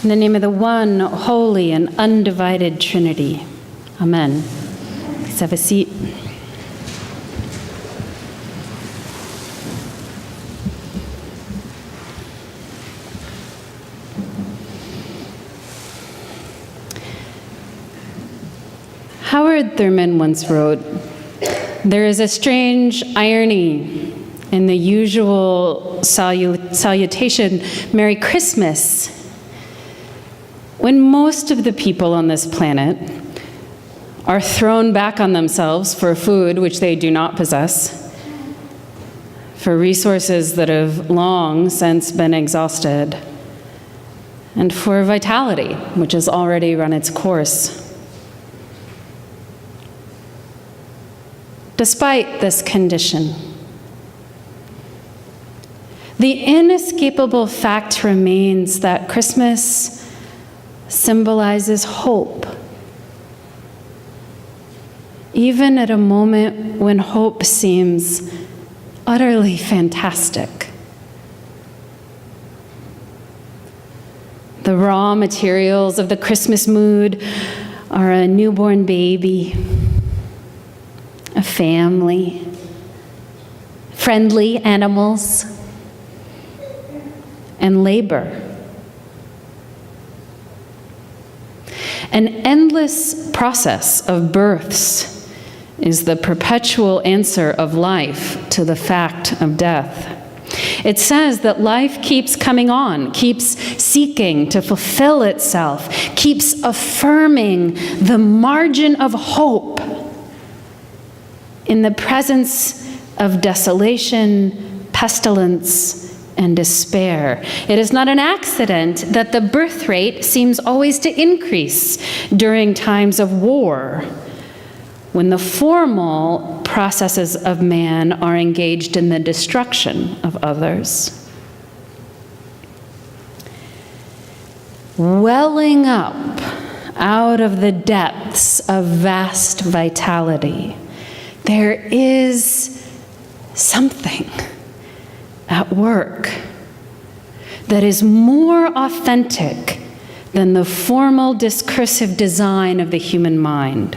In the name of the one, holy, and undivided Trinity. Amen. Please have a seat. Howard Thurman once wrote, "There is a strange irony in the usual salutation, Merry Christmas, when most of the people on this planet are thrown back on themselves for food which they do not possess, for resources that have long since been exhausted, and for vitality which has already run its course. Despite this condition, the inescapable fact remains that Christmas symbolizes hope, even at a moment when hope seems utterly fantastic. The raw materials of the Christmas mood are a newborn baby, a family, friendly animals, and labor. An endless process of births is the perpetual answer of life to the fact of death. It says that life keeps coming on, keeps seeking to fulfill itself, keeps affirming the margin of hope in the presence of desolation, pestilence, and despair. It is not an accident that the birth rate seems always to increase during times of war, when the formal processes of man are engaged in the destruction of others. Welling up out of the depths of vast vitality, there is something at work that is more authentic than the formal discursive design of the human mind.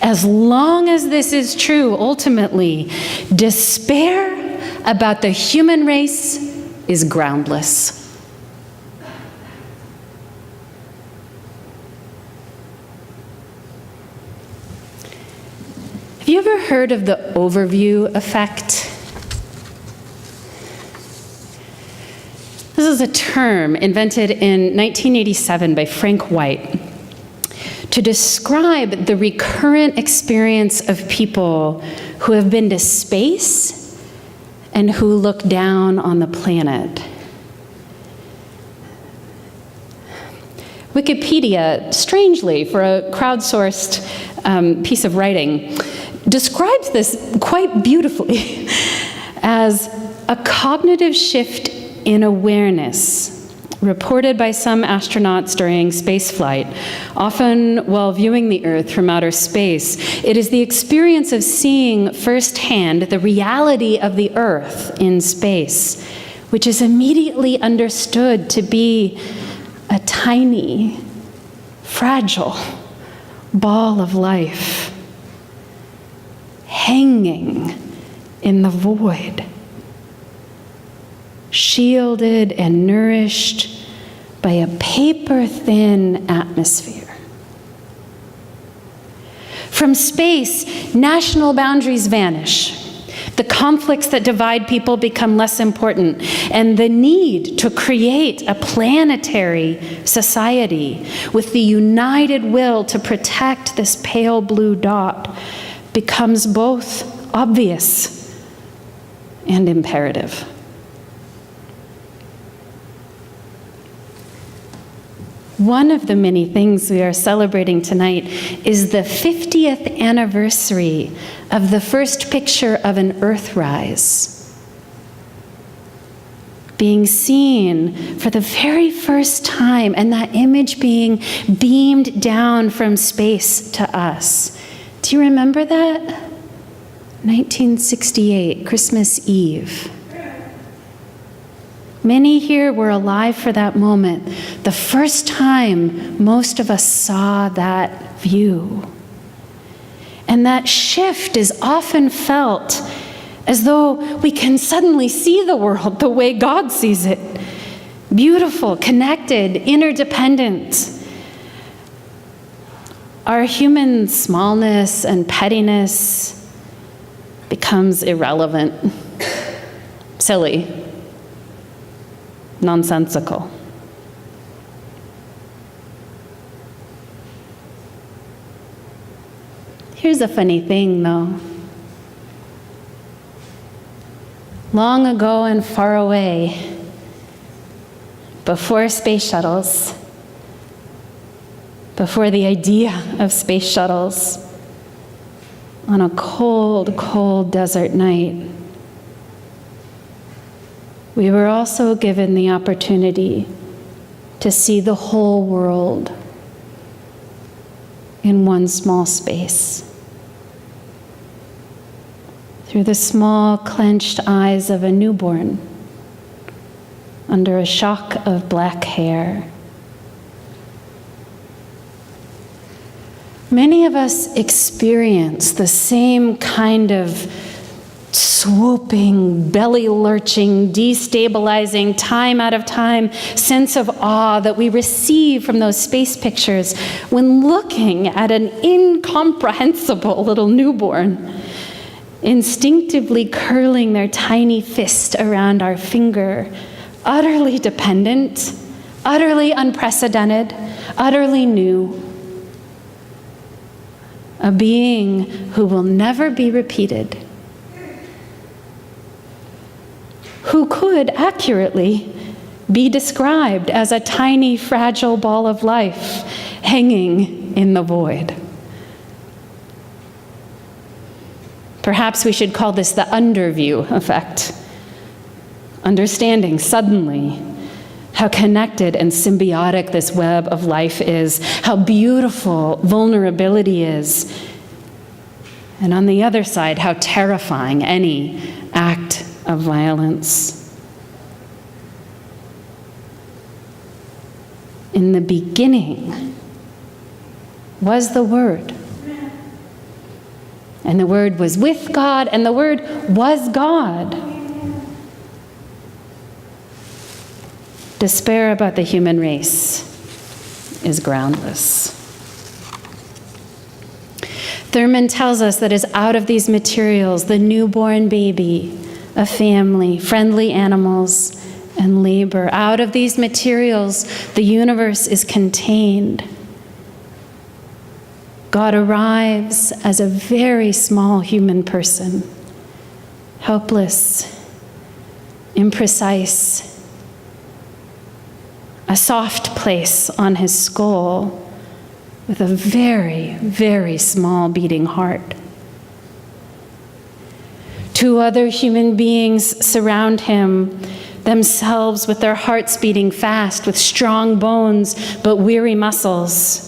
As long as this is true, ultimately, despair about the human race is groundless. Have you ever heard of the overview effect? This is a term invented in 1987 by Frank White to describe the recurrent experience of people who have been to space and who look down on the planet. Wikipedia, strangely, for a crowdsourced piece of writing, describes this quite beautifully as a cognitive shift in awareness reported by some astronauts during spaceflight, often while viewing the Earth from outer space. It is the experience of seeing firsthand the reality of the Earth in space, which is immediately understood to be a tiny, fragile ball of life hanging in the void, shielded and nourished by a paper-thin atmosphere. From space, national boundaries vanish. The conflicts that divide people become less important, and the need to create a planetary society with the united will to protect this pale blue dot becomes both obvious and imperative. One of the many things we are celebrating tonight is the 50th anniversary of the first picture of an Earthrise being seen for the very first time, and that image being beamed down from space to us. Do you remember that? 1968, Christmas Eve. Many here were alive for that moment, the first time most of us saw that view. And that shift is often felt as though we can suddenly see the world the way God sees it. Beautiful, connected, interdependent. Our human smallness and pettiness becomes irrelevant, silly, nonsensical. Here's a funny thing, though. Long ago and far away, before space shuttles, before the idea of space shuttles, on a cold, cold desert night, we were also given the opportunity to see the whole world in one small space. Through the small, clenched eyes of a newborn, under a shock of black hair. Many of us experience the same kind of swooping, belly-lurching, destabilizing, time out of time sense of awe that we receive from those space pictures when looking at an incomprehensible little newborn, instinctively curling their tiny fist around our finger, utterly dependent, utterly unprecedented, utterly new. A being who will never be repeated, who could accurately be described as a tiny, fragile ball of life hanging in the void. Perhaps we should call this the underview effect. Understanding suddenly how connected and symbiotic this web of life is, how beautiful vulnerability is, and on the other side, how terrifying any act of violence. In the beginning was the Word. And the Word was with God, and the Word was God. Despair about the human race is groundless. Thurman tells us that as out of these materials, the newborn baby, a family, friendly animals, and labor, out of these materials, the universe is contained. God arrives as a very small human person, helpless, imprecise, a soft place on his skull with a very, very small beating heart. Two other human beings surround him, themselves with their hearts beating fast, with strong bones but weary muscles.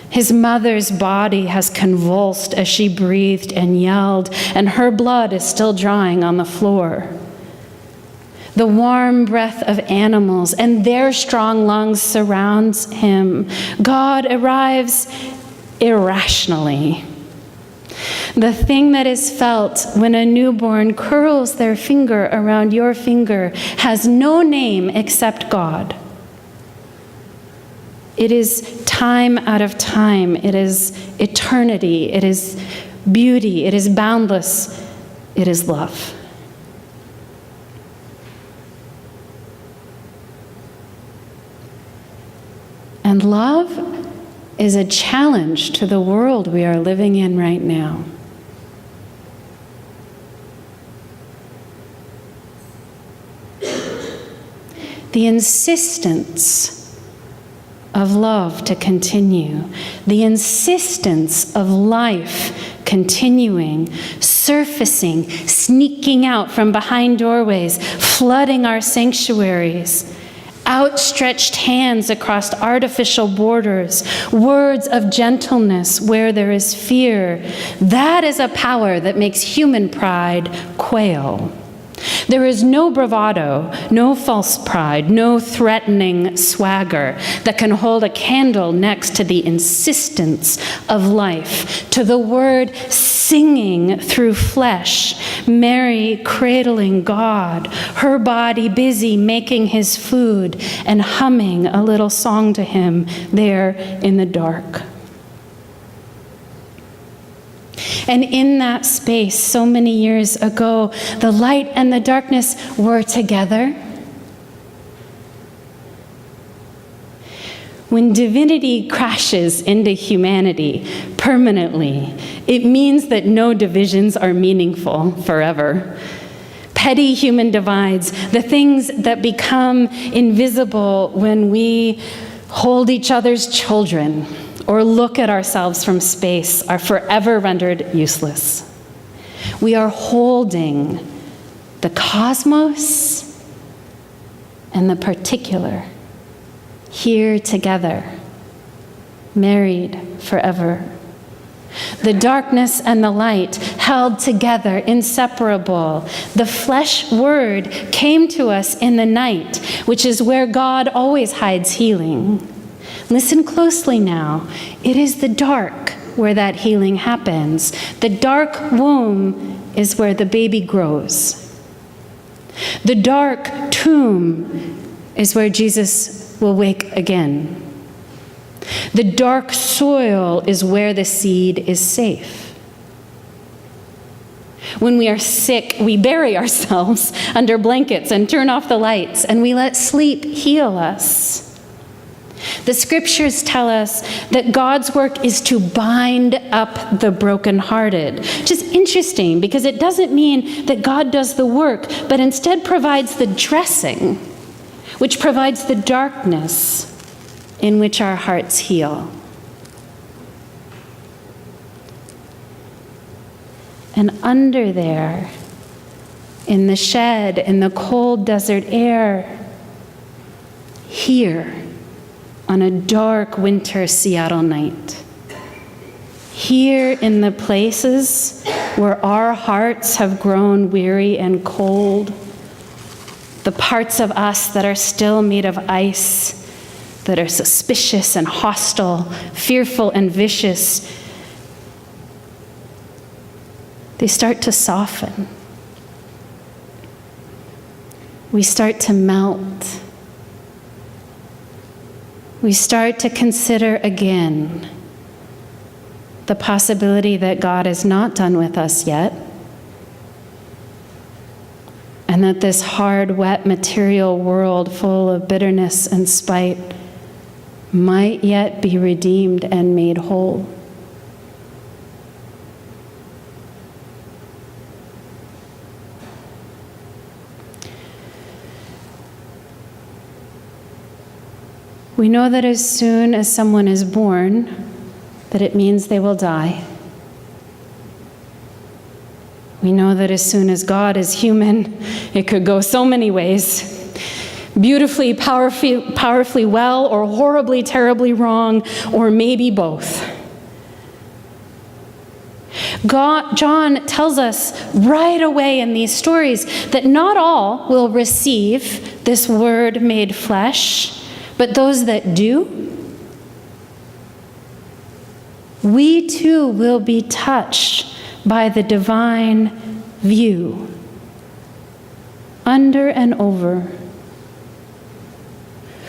His mother's body has convulsed as she breathed and yelled, and her blood is still drying on the floor. The warm breath of animals and their strong lungs surrounds him. God arrives irrationally. The thing that is felt when a newborn curls their finger around your finger has no name except God. It is time out of time. It is eternity. It is beauty. It is boundless. It is love. And love is a challenge to the world we are living in right now. The insistence of love to continue, the insistence of life continuing, surfacing, sneaking out from behind doorways, flooding our sanctuaries, outstretched hands across artificial borders, words of gentleness where there is fear. That is a power that makes human pride quail. There is no bravado, no false pride, no threatening swagger that can hold a candle next to the insistence of life, to the word singing through flesh, Mary cradling God, her body busy making his food and humming a little song to him there in the dark. And in that space, so many years ago, the light and the darkness were together. When divinity crashes into humanity permanently, it means that no divisions are meaningful forever. Petty human divides, the things that become invisible when we hold each other's children or look at ourselves from space, are forever rendered useless. We are holding the cosmos and the particular here together, married forever. The darkness and the light held together, inseparable. The flesh word came to us in the night, which is where God always hides healing. Listen closely now. It is the dark where that healing happens. The dark womb is where the baby grows. The dark tomb is where Jesus will wake again. The dark soil is where the seed is safe. When we are sick, we bury ourselves under blankets and turn off the lights, and we let sleep heal us. The scriptures tell us that God's work is to bind up the brokenhearted. Which is interesting because it doesn't mean that God does the work, but instead provides the dressing, which provides the darkness in which our hearts heal. And under there, in the shed, in the cold desert air, here, on a dark winter Seattle night, here in the places where our hearts have grown weary and cold, the parts of us that are still made of ice, that are suspicious and hostile, fearful and vicious, they start to soften. We start to melt. We start to consider again the possibility that God is not done with us yet, and that this hard, wet, material world full of bitterness and spite might yet be redeemed and made whole. We know that as soon as someone is born, that it means they will die. We know that as soon as God is human, it could go so many ways. Beautifully, powerfully well, or horribly, terribly wrong, or maybe both. John tells us right away in these stories that not all will receive this word made flesh, but those that do, we too will be touched by the divine view, under and over.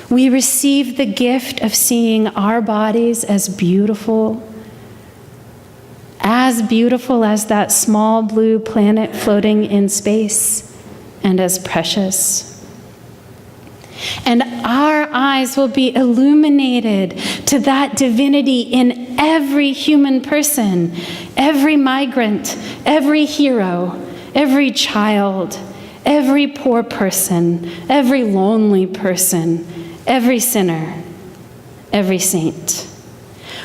We receive the gift of seeing our bodies as beautiful as that small blue planet floating in space, and as precious. And our eyes will be illuminated to that divinity in every human person, every migrant, every hero, every child, every poor person, every lonely person, every sinner, every saint.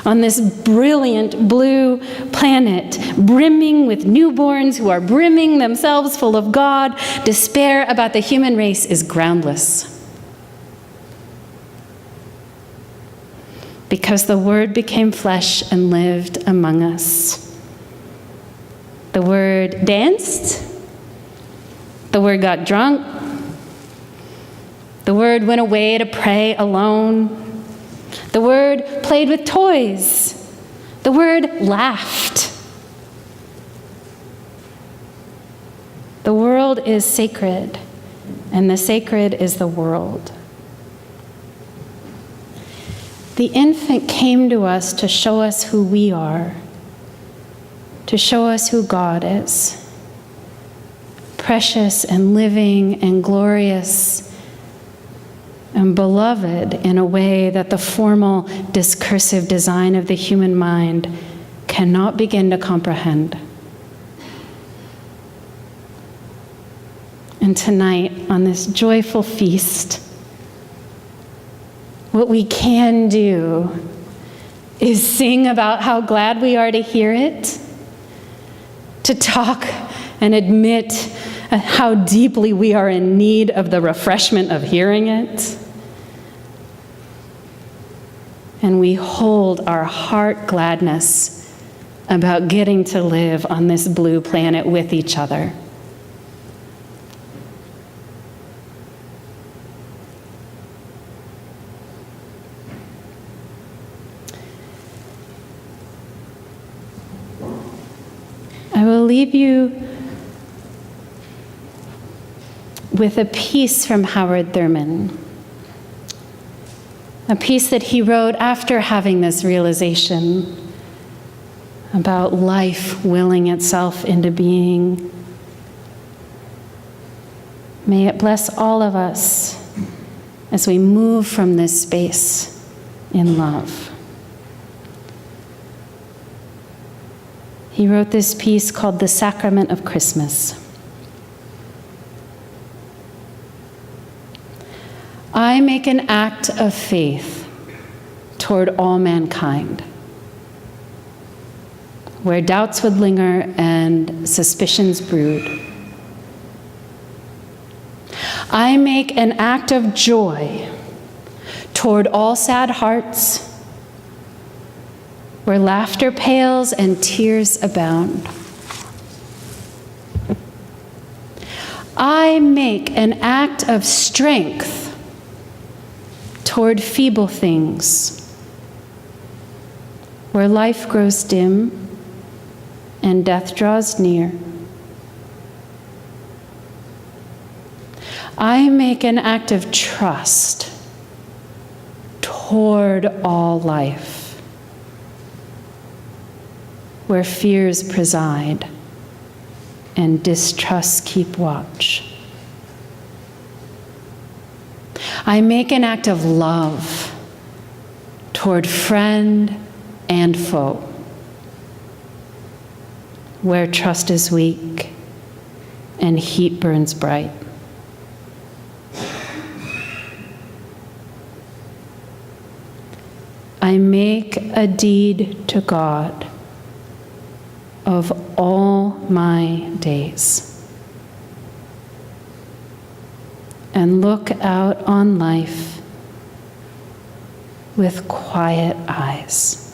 On this brilliant blue planet, brimming with newborns who are brimming themselves full of God, despair about the human race is groundless. Because the Word became flesh and lived among us. The Word danced, The Word got drunk. The Word went away to pray alone. The Word played with toys. The Word laughed. The world is sacred, and the sacred is the world. The infant came to us to show us who we are, to show us who God is. Precious and living and glorious and beloved in a way that the formal discursive design of the human mind cannot begin to comprehend. And tonight, on this joyful feast, what we can do is sing about how glad we are to hear it, to talk and admit how deeply we are in need of the refreshment of hearing it. And we hold our heart gladness about getting to live on this blue planet with each other. I will leave you with a piece from Howard Thurman, a piece that he wrote after having this realization about life willing itself into being. May it bless all of us as we move from this space in love. He wrote this piece called The Sacrament of Christmas. I make an act of faith toward all mankind, where doubts would linger and suspicions brood. I make an act of joy toward all sad hearts, where laughter pales and tears abound. I make an act of strength toward feeble things, where life grows dim and death draws near. I make an act of trust toward all life, where fears preside and distrusts keep watch. I make an act of love toward friend and foe, where trust is weak and heat burns bright. I make a deed to God of all my days, and look out on life with quiet eyes.